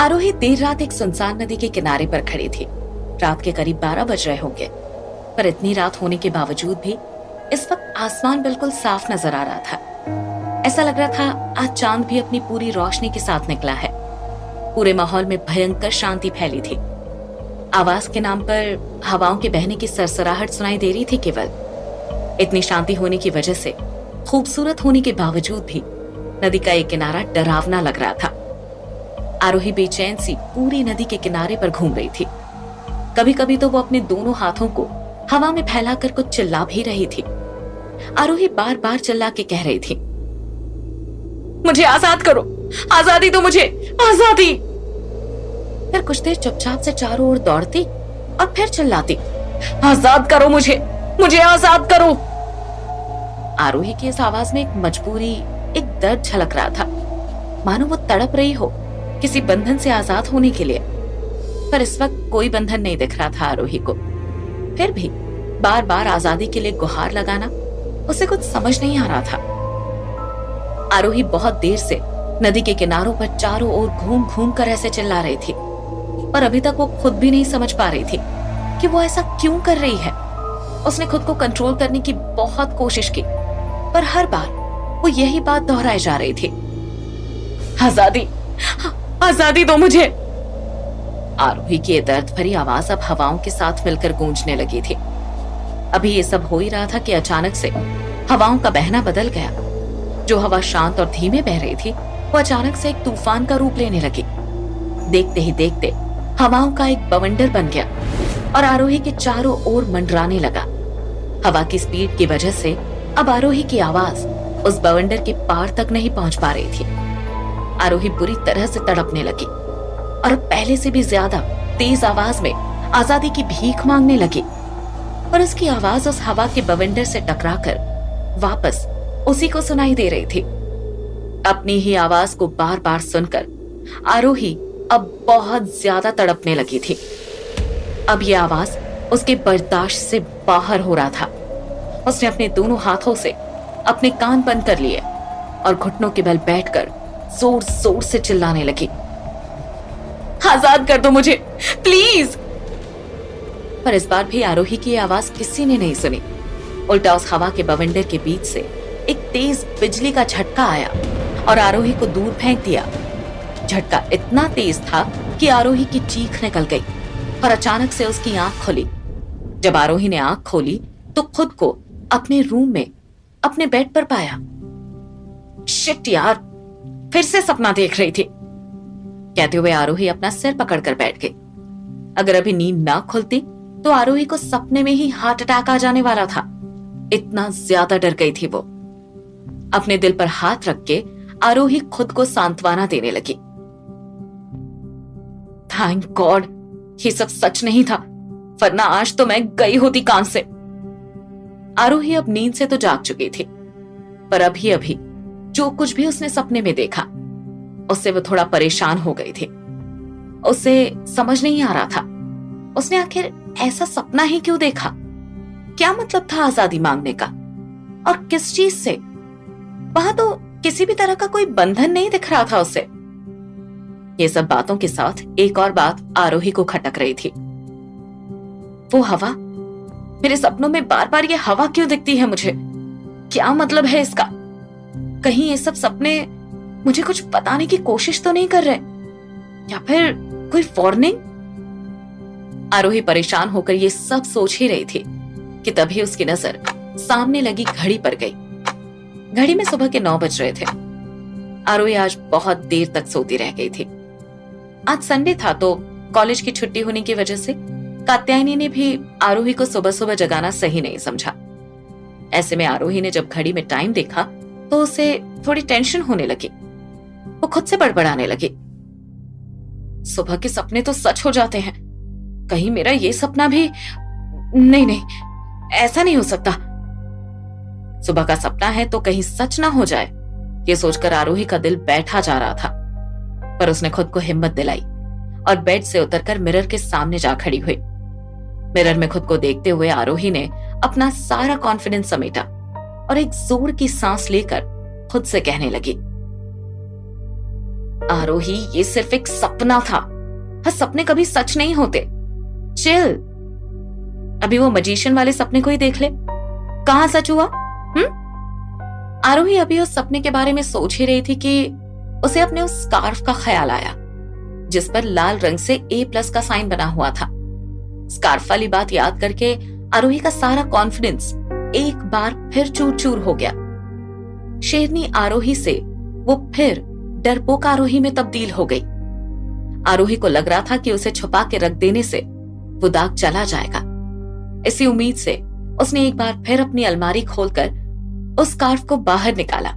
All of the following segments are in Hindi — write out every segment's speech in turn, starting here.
आरोही देर रात एक सुनसान नदी के किनारे पर खड़ी थी। रात के करीब 12 बज रहे होंगे, पर इतनी रात होने के बावजूद भी इस वक्त आसमान बिल्कुल साफ नजर आ रहा था। ऐसा लग रहा था आज चांद भी अपनी पूरी रोशनी के साथ निकला है। पूरे माहौल में भयंकर शांति फैली थी। आवाज के नाम पर हवाओं के बहने की सरसराहट सुनाई दे रही थी केवल। इतनी शांति होने की वजह से खूबसूरत होने के बावजूद भी नदी का एक किनारा डरावना लग रहा था। आरोही बेचैन सी पूरी नदी के किनारे पर घूम रही थी। कभी कभी तो वो अपने दोनों हाथों को हवा में फैलाकर कुछ चिल्ला भी रही थी। आरोही बार बार चिल्ला के कह रही थी, मुझे आजाद करो, आजादी दो मुझे, आजादी। फिर कुछ देर चुपचाप से चारों ओर दौड़ती और फिर चिल्लाती, आजाद करो मुझे, मुझे आजाद करो। आरोही की इस आवाज में एक मजबूरी, एक दर्द झलक रहा था, मानो वो तड़प रही हो किसी बंधन से आजाद होने के लिए। पर इस वक्त कोई बंधन नहीं दिख रहा था आरोही को। फिर भी बार बार आजादी के लिए गुहार लगाना उसे कुछ समझ नहीं आ रहा था। आरोही बहुत देर से नदी के किनारों पर चारों ओर घूम घूम कर ऐसे चिल्ला रही थी, पर अभी तक वो खुद भी नहीं समझ पा रही थी कि वो ऐसा क्यों कर रही है। उसने खुद को कंट्रोल करने की बहुत कोशिश की, पर हर बार वो यही बात दोहराई जा रही थी, आजादी, आजादी दो मुझे। आरोही की दर्द भरी आवाज अब हवाओं के साथ मिलकर गूंजने लगी थी। अभी ये सब हो ही रहा था कि अचानक से हवाओं का बहना बदल गया। जो हवा शांत और धीमे बह रही थी, वो अचानक से एक तूफान का रूप लेने लगी। देखते ही देखते हवाओं का एक बवंडर बन गया और आरोही के चारों ओर मंडराने लगा। हवा की स्पीड की वजह से अब आरोही की आवाज उस बवंडर के पार तक नहीं पहुंच पा रही थी। आरोही बुरी तरह से तड़पने लगी और अब पहले से भी ज्यादा तेज आवाज में आजादी की भीख मांगने लगी। और उसकी आवाज उस हवा के बवंडर से टकराकर वापस उसी को सुनाई दे रही थी। अपनी ही आवाज को बार बार सुनकर आरोही अब बहुत ज्यादा तड़पने लगी थी। अब यह आवाज उसके बर्दाश्त से बाहर हो रहा था। उसने अपने दोनों हाथों से अपने कान बंद कर लिए और घुटनों के बल बैठकर जोर जोर से चिल्लाने लगी, आजाद कर दो मुझे, प्लीज। पर इस बार भी आरोही की आवाज किसी ने नहीं सुनी। उल्टा उस हवा के बवंडर के बीच से एक तेज बिजली का झटका आया और आरोही को दूर फेंक दिया। झटका इतना तेज था कि आरोही की चीख निकल गई और अचानक से उसकी आंख खुली। जब आरोही ने आंख खोली तो खुद को अपने रूम में अपने बेड पर पाया। शिट यार, फिर से सपना देख रही थी, कहते हुए आरोही अपना सिर पकड़कर बैठ गई। अगर अभी नींद ना खुलती तो आरोही को सपने में ही हार्ट अटैक आ जाने वाला था। इतना ज्यादा डर गई थी वो। अपने दिल पर हाथ रख के आरोही खुद को सांत्वना देने लगी। थैंक गॉड, ये सब सच नहीं था, वरना आज तो मैं गई होती काम से। आरोही अब नींद से तो जाग चुकी थी, पर अभी अभी जो कुछ भी उसने सपने में देखा उससे वो थोड़ा परेशान हो गई थी। उसे समझ नहीं आ रहा था उसने आखिर ऐसा सपना ही क्यों देखा। क्या मतलब था आजादी मांगने का, और किस चीज से? वहां तो किसी भी तरह का कोई बंधन नहीं दिख रहा था उसे। ये सब बातों के साथ एक और बात आरोही को खटक रही थी। वो हवा, मेरे सपनों में बार बार ये हवा क्यों दिखती है मुझे? क्या मतलब है इसका? कहीं ये सब सपने मुझे कुछ बताने की कोशिश तो नहीं कर रहे, या फिर कोई वार्निंग? आरोही परेशान होकर ये सब सोच ही रही थी कि तभी उसकी नजर सामने लगी घड़ी पर गई। घड़ी में सुबह के 9 बज रहे थे। आरोही आज बहुत देर तक सोती रह गई थी। आज संडे था तो कॉलेज की छुट्टी होने की वजह से कात्यायनी ने भी आरोही को सुबह सुबह जगाना सही नहीं समझा। ऐसे में आरोही ने जब घड़ी में टाइम देखा तो उसे थोड़ी टेंशन होने लगी। वो खुद से बड़बड़ाने लगी, सुबह के सपने तो सच हो जाते हैं, कहीं मेरा ये सपना भी? नहीं नहीं, ऐसा नहीं हो सकता। सुबह का सपना है तो कहीं सच ना हो जाए, ये सोचकर आरोही का दिल बैठा जा रहा था। पर उसने खुद को हिम्मत दिलाई और बेड से उतरकर मिरर के सामने जा खड़ी हुई। मिरर में खुद को देखते हुए आरोही ने अपना सारा कॉन्फिडेंस समेटा और एक जोर की सांस लेकर खुद से कहने लगी, आरोही, ये सिर्फ एक सपना था। हाँ, सपने कभी सच नहीं होते। चिल। अभी वो मजिशियन वाले सपने को ही देख ले, कहां सच हुआ। आरोही अभी उस सपने के बारे में सोच ही रही थी कि उसे अपने उस स्कार्फ का ख्याल आया जिस पर लाल रंग से A+ का साइन बना हुआ था। स्कार्फ वाली बात याद करके आरोही का सारा कॉन्फिडेंस एक बार फिर चूर चूर हो गया। शेरनी आरोही से वो फिर डरपोक आरोही में तब्दील हो गई। आरोही को लग रहा था कि उसे छुपा के रख देने से वो दाग चला जाएगा। इसी उम्मीद से उसने एक बार फिर अपनी अलमारी खोलकर उस स्कार्फ को बाहर निकाला।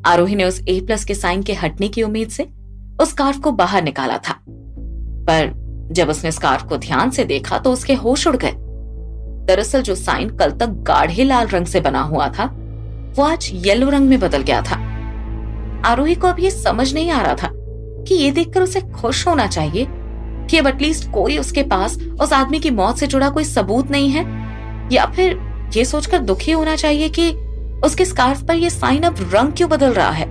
आरोही ने उस A+ के साइन के हटने की उम्मीद से उस स्कार्फ को बाहर निकाला था, पर जब उसने स्कार्फ को ध्यान से देखा तो उसके होश उड़ गए। दरअसल जो साइन कल तक गाढ़े लाल रंग से बना हुआ था वो आज येलो रंग में बदल गया था। आरोही को अब ये समझ नहीं आ रहा था कि ये देखकर उसे खुश होना चाहिए कि अब एटलीस्ट कोई उसके पास उस आदमी की मौत से जुड़ा कोई सबूत नहीं है, या फिर ये सोचकर दुखी होना चाहिए कि उसके स्कार्फ पर ये साइन अब रंग क्यों बदल रहा है।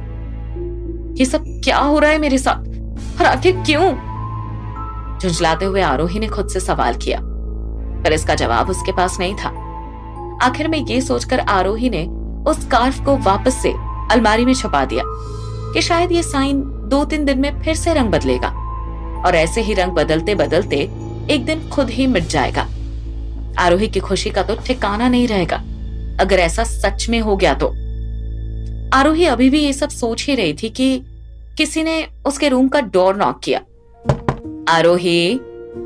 ये सब क्या हो रहा है मेरे साथ, और आखिर क्यों? झुंझलाते हुए आरोही ने खुद से सवाल किया, पर इसका जवाब उसके पास नहीं था। आखिर में ये सोचकर आरोही ने उस स्कार्फ को वापस से अलमारी में छुपा दिया कि शायद ये साइन 2-3 दिन में फिर से रंग बदलेगा, और ऐसे ही रंग बदलते बदलते एक दिन खुद ही मिट जाएगा। आरोही की खुशी का तो ठिकाना नहीं रहेगा अगर ऐसा सच में हो गया तो। आरोही अभी भी ये सब सोच ही रही थी कि किसी ने उसके रूम का डोर नॉक किया। आरोही,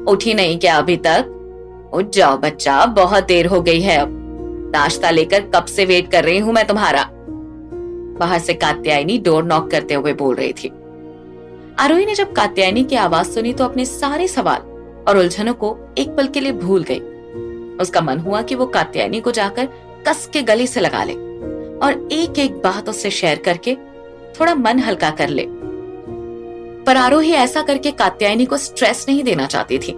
उठी नहीं क्या अभी तक? उठ जाओ बच्चा, बहुत देर हो गई है। अब नाश्ता लेकर कब से वेट कर रही हूं मैं तुम्हारा। बाहर से कात्यायनी डोर नॉक करते हुए बोल रही थी। आरोही ने जब कात्यायनी की आवाज सुनी तो अपने सारे सवाल और उलझनों को एक पल के लिए भूल गई। उसका मन हुआ कि वो कात्यायनी को जाकर कस के गले से लगा ले और एक एक बात उससे शेयर करके थोड़ा मन हल्का कर ले। पर आरोही ऐसा करके कात्यायनी को स्ट्रेस नहीं देना चाहती थी।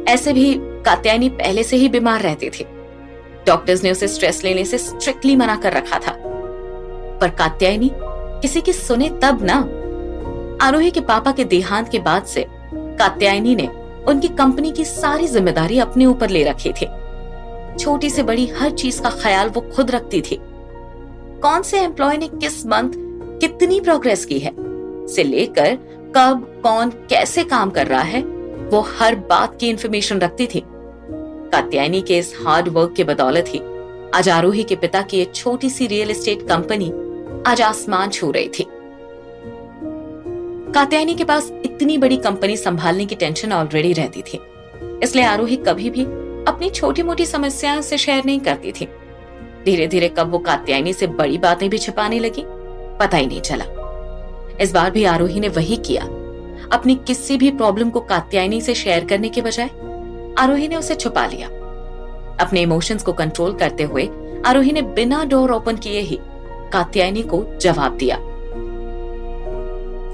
ऐसे भी कात्यायनी पहले से ही बीमार रहती थी। डॉक्टर्स ने उसे स्ट्रेस लेने से स्ट्रिक्टली मना कर रखा था, पर कात्यायनी किसी की सुने तब ना। आरोही के पापा के देहांत के बाद से कात्यायनी ने उनकी कंपनी की सारी जिम्मेदारी अपने ऊपर ले रखी थी। छोटी से बड़ी हर चीज का ख्याल वो खुद रखती थी। कौन से एम्प्लॉय ने किस मंथ कितनी प्रोग्रेस की है से लेकर कब कौन कैसे काम कर रहा है, वो हर बात की इंफॉर्मेशन रखती थी। कात्यायनी के इस हार्ड वर्क के बदौलत ही आज आरोही के पिता की एक छोटी सी रियल एस्टेट कंपनी आज आसमान छू रही थी। कात्यायनी के पास इतनी बड़ी कंपनी संभालने की टेंशन ऑलरेडी रहती थी, इसलिए आरोही कभी भी अपनी छोटी मोटी समस्याओं से शेयर नहीं करती थी। धीरे धीरे कब वो कात्यायनी से बड़ी बातें भी छिपाने लगी, पता ही नहीं चला। इस बार भी आरोही ने वही किया। अपनी किसी भी प्रॉब्लम को कात्यायनी से शेयर करने के बजाय आरोही ने उसे छुपा लिया। अपने इमोशंस को कंट्रोल करते हुए आरोही ने बिना डोर ओपन किए ही कात्यायनी को जवाब दिया।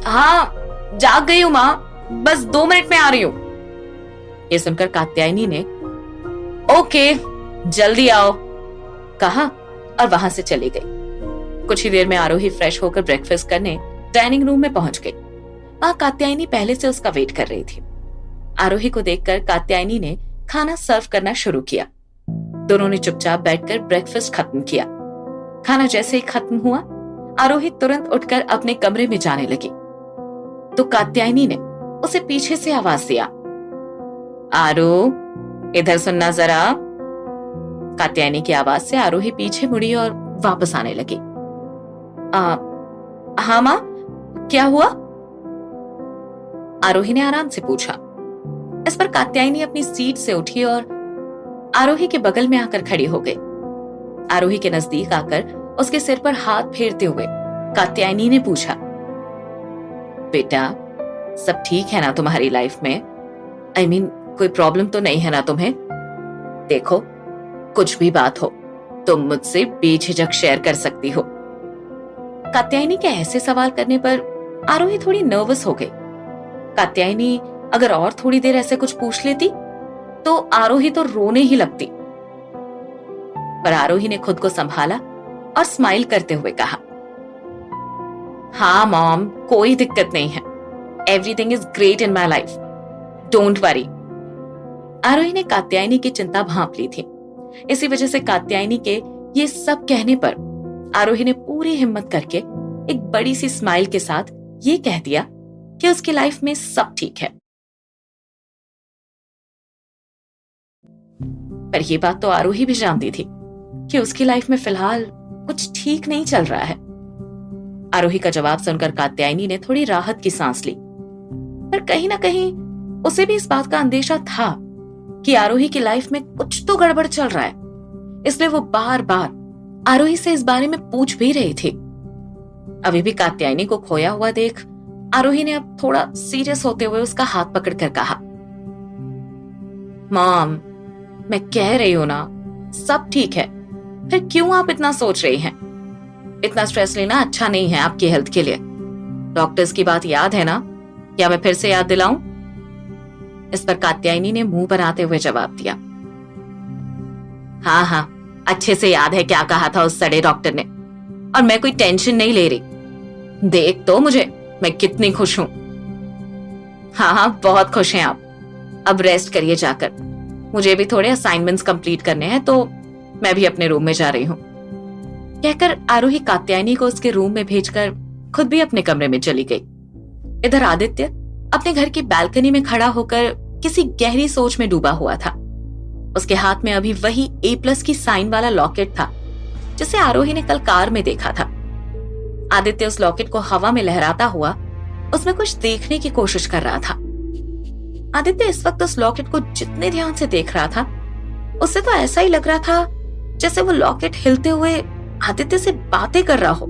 हाँ, जाग गई हूं मां, बस 2 मिनट में आ रही हूं। ये सुनकर कात्यायनी ने ओके जल्दी आओ कहा और वहां से चली गई। कुछ ही देर में आरोही फ्रेश होकर ब्रेकफास्ट करने डाइनिंग रूम में पहुंच गई। वहां कात्यायनी पहले से उसका वेट कर रही थी। आरोही को देखकर कात्यायनी ने खाना सर्व करना शुरू किया। दोनों ने चुपचाप बैठकर ब्रेकफास्ट खत्म किया। खाना जैसे ही खत्म हुआ, आरोही तुरंत उठकर अपने कमरे में जाने लगी तो कात्यायनी ने उसे पीछे से आवाज दिया, आरो इधर सुनना जरा। कात्यायनी की आवाज से आरोही पीछे मुड़ी और वापस आने लगी। हाँ मां, क्या हुआ? आरोही ने आराम से पूछा। इस पर कात्यायनी अपनी सीट से उठी और आरोही के बगल में आकर खड़ी हो गई। आरोही के नजदीक आकर उसके सिर पर हाथ फेरते हुए कात्यायनी ने पूछा, बेटा सब ठीक है ना तुम्हारी लाइफ में? I mean, कोई प्रॉब्लम तो नहीं है ना तुम्हें? देखो, कुछ भी बात हो तुम मुझसे बेझिझक शेयर कर सकती हो। कात्यायनी के ऐसे सवाल करने पर आरोही थोड़ी नर्वस हो गई। कात्यायनी अगर और थोड़ी देर ऐसे कुछ पूछ लेती तो आरोही तो रोने ही लगती, पर आरोही ने खुद को संभाला और स्माइल करते हुए कहा, हाँ मॉम, कोई दिक्कत नहीं है। Everything is great in my life, don't worry. Aarohi ने कात्यायनी की चिंता भांप ली थी। इसी वजह से कात्यायनी के ये सब कहने पर आरोही ने पूरी हिम्मत करके एक बड़ी सी स्माइल के साथ ये कह दिया कि उसकी लाइफ में सब ठीक है। पर यह बात तो आरोही भी जानती थी कि उसकी लाइफ में फिलहाल कुछ ठीक नहीं चल रहा है। आरोही का जवाब सुनकर कात्यायनी ने थोड़ी राहत की सांस ली, पर कहीं ना कहीं उसे भी इस बात का अंदेशा था कि आरोही की लाइफ में कुछ तो गड़बड़ चल रहा है। इसलिए वो बार बार आरोही से इस बारे में पूछ भी रही थी। अभी भी कात्यायनी को खोया हुआ देख आरोही ने अब थोड़ा सीरियस होते हुए उसका हाथ पकड़कर कहा, मॉम, मैं कह रही हूं ना, सब ठीक है, फिर क्यों आप इतना सोच रही हैं? इतना स्ट्रेस लेना अच्छा नहीं है आपकी हेल्थ के लिए। डॉक्टर्स की बात याद है ना, या मैं फिर से याद दिलाऊं? इस पर कात्यायनी ने मुंह बनाते हुए जवाब दिया, हाँ हाँ, अच्छे से याद है क्या कहा था उस सड़े डॉक्टर ने, और मैं कोई टेंशन नहीं ले रही। देख तो मुझे, मैं कितनी खुश हूं। हाँ हाँ, बहुत खुश हैं आप। अब रेस्ट करिए जाकर, मुझे भी थोड़े असाइनमेंट्स कंप्लीट करने हैं, तो मैं भी अपने रूम में जा रही हूं। कहकर आरोही कात्यायनी को उसके रूम में भेजकर खुद भी अपने कमरे में चली गई। इधर आदित्य अपने घर की बालकनी में खड़ा होकर किसी गहरी सोच में डूबा हुआ था। उसके हाथ में अभी वही A+ की साइन वाला लॉकेट था जिसे आरोही ने कल कार में देखा था। आदित्य उस लॉकेट को हवा में लहराता हुआ उसमें कुछ देखने की कोशिश कर रहा था। आदित्य इस वक्त उस लॉकेट को जितने ध्यान से देख रहा था, उससे तो ऐसा ही लग रहा था जैसे वो लॉकेट हिलते हुए आदित्य से बातें कर रहा हो,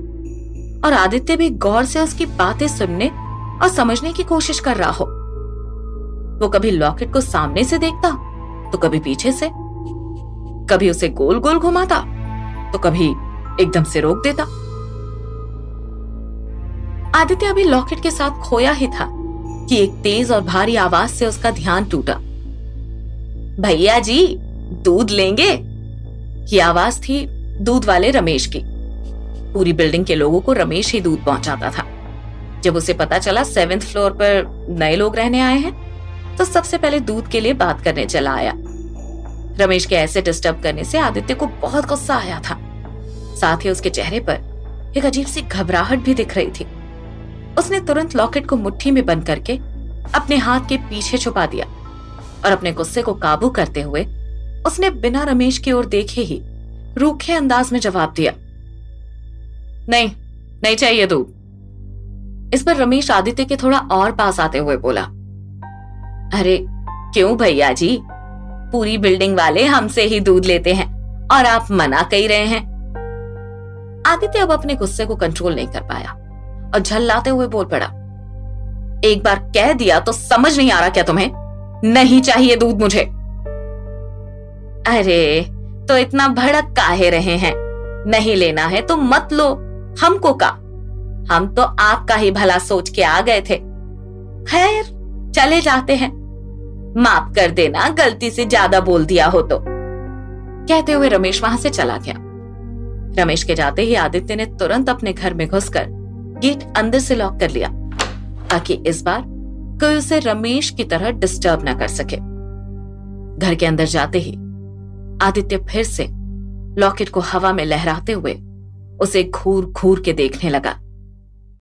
और आदित्य भी गौर से उसकी बातें सुनने और समझने की कोशिश कर रहा हो। वो कभी लॉकेट को सामने से देखता तो कभी पीछे से, कभी उसे गोल गोल घुमाता तो कभी एकदम से रोक देता। आदित्य अभी लॉकेट के साथ खोया ही था कि एक तेज और भारी आवाज से उसका ध्यान टूटा। भैया जी, दूध लेंगे? ये आवाज थी दूध वाले रमेश की। पूरी बिल्डिंग के लोगों को रमेश ही दूध पहुंचाता था। जब उसे पता चला 7th फ्लोर पर नए लोग रहने आए हैं, तो सबसे पहले दूध के लिए बात करने चला आया। रमेश के ऐसे डिस्टर्ब करने से आदित्य को बहुत गुस्सा आया था। साथ ही उसके चेहरे पर एक अजीब सी घबराहट भी दिख रही थी। उसने तुरंत लॉकेट को मुट्ठी में बंद करके अपने हाथ के पीछे छुपा दिया और अपने गुस्से को काबू करते हुए उसने बिना रमेश की ओर देखे ही रूखे अंदाज में जवाब दिया, नहीं, नहीं चाहिए दूध। इस पर रमेश आदित्य के थोड़ा और पास आते हुए बोला, अरे क्यों भैया जी, पूरी बिल्डिंग वाले हमसे ही दूध लेते हैं और आप मना कर रहे हैं। आदित्य अब अपने गुस्से को कंट्रोल नहीं कर पाया और झल्लाते हुए बोल पड़ा, एक बार कह दिया तो समझ नहीं आ रहा क्या तुम्हें? नहीं चाहिए दूध मुझे। अरे तो इतना भड़क काहे रहे हैं? नहीं लेना है तो मत लो, हमको का? हम तो आपका ही भला सोच के आ गए थे। खैर चले जाते हैं, माफ कर देना गलती से ज्यादा बोल दिया हो तो। कहते हुए रमेश वहां से चला गया। रमेश के जाते ही आदित्य ने तुरंत अपने घर में घुसकर गेट अंदर से लॉक कर लिया ताकि इस बार कोई उसे रमेश की तरह डिस्टर्ब ना कर सके। घर के अंदर जाते ही आदित्य फिर से लॉकेट को हवा में लहराते हुए उसे घूर घूर के देखने लगा।